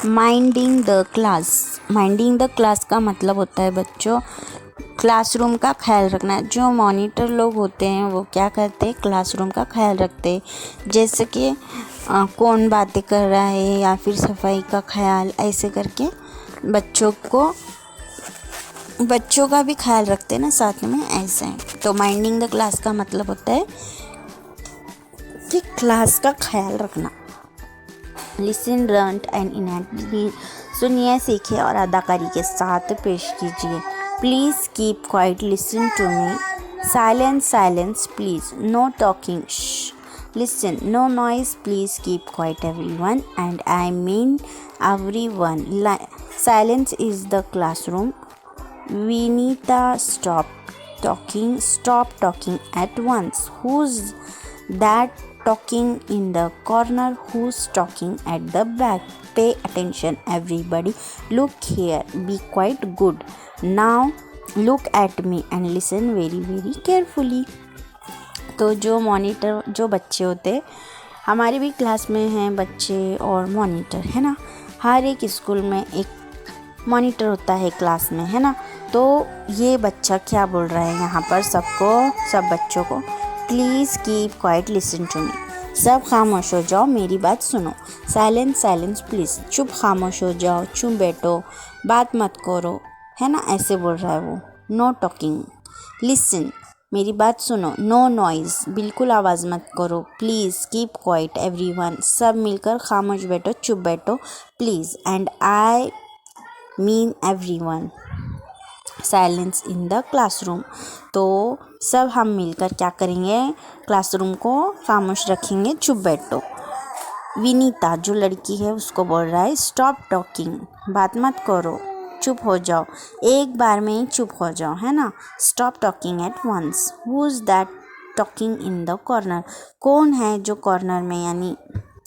Minding the class. Minding the class का मतलब होता है बच्चों क्लासरूम का ख्याल रखना। जो मॉनिटर लोग होते हैं वो क्या करते हैं, क्लासरूम का ख्याल रखते हैं। जैसे कि कौन बातें कर रहा है या फिर सफाई का ख्याल, ऐसे करके बच्चों का भी ख्याल रखते हैं ना साथ में, ऐसे हैं। तो माइंडिंग द क्लास का मतलब होता है कि क्लास का ख्याल रखना। Listen, learn and enact. सुनिए, सीखिए और अदाकारी के साथ पेश कीजिए। Please keep quiet, listen to me. Silence, silence please, no talking, listen, no noise, please keep quiet everyone, and I mean everyone. Silence is the classroom. Vinita, stop talking at once. Who's that talking in the corner? Who's talking at the back? Pay attention everybody. Look here, be quite good. Now look at me and listen very very carefully. तो जो monitor, जो बच्चे होते, हमारी भी class में हैं बच्चे और मॉनिटर, है ना। हर एक स्कूल में एक मॉनिटर होता है क्लास में, है ना। तो ये बच्चा क्या बोल रहा है यहाँ पर सब बच्चों को, please keep quiet, listen to me. सब खामोश हो जाओ, मेरी बात सुनो। साइलेंस, साइलेंस प्लीज़, चुप खामोश हो जाओ, चुप बैठो, बात मत करो, है ना, ऐसे बोल रहा है वो। नो टॉकिंग, लिसन, मेरी बात सुनो। नो नॉइज़, बिल्कुल आवाज़ मत करो। प्लीज़ कीप क्वाइट एवरीवन, सब मिलकर खामोश बैठो, चुप बैठो, please, and I mean everyone. Silence in the classroom. तो सब हम मिलकर क्या करेंगे, क्लासरूम को खामोश रखेंगे, चुप बैठो। विनीता, जो लड़की है, उसको बोल रहा है स्टॉप टॉकिंग, बात मत करो, चुप हो जाओ, एक बार में ही चुप हो जाओ, है ना। Stop talking at once. Who is that talking in the corner? कौन है जो कॉर्नर में यानी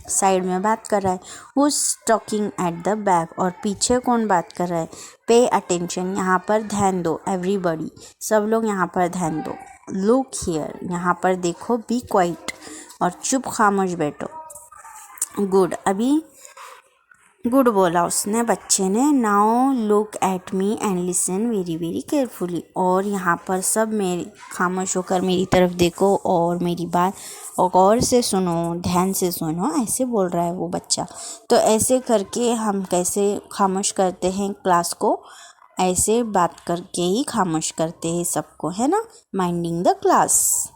साइड में बात कर रहा है? Who is talking at the back? और पीछे कौन बात कर रहा है? पे अटेंशन, यहाँ पर ध्यान दो। एवरीबडी, सब लोग यहाँ पर ध्यान दो। लुक हियर, यहाँ पर देखो। बी क्वाइट, और चुप खामोश बैठो। गुड, अभी गुड बोला उसने, बच्चे ने। Now look at me and listen very very carefully. और यहाँ पर सब मेरे खामोश होकर मेरी तरफ देखो और मेरी बात गौर से सुनो, ध्यान से सुनो, ऐसे बोल रहा है वो बच्चा। तो ऐसे करके हम कैसे खामोश करते हैं क्लास को, ऐसे बात करके ही खामोश करते हैं सबको, है ना। Minding the class.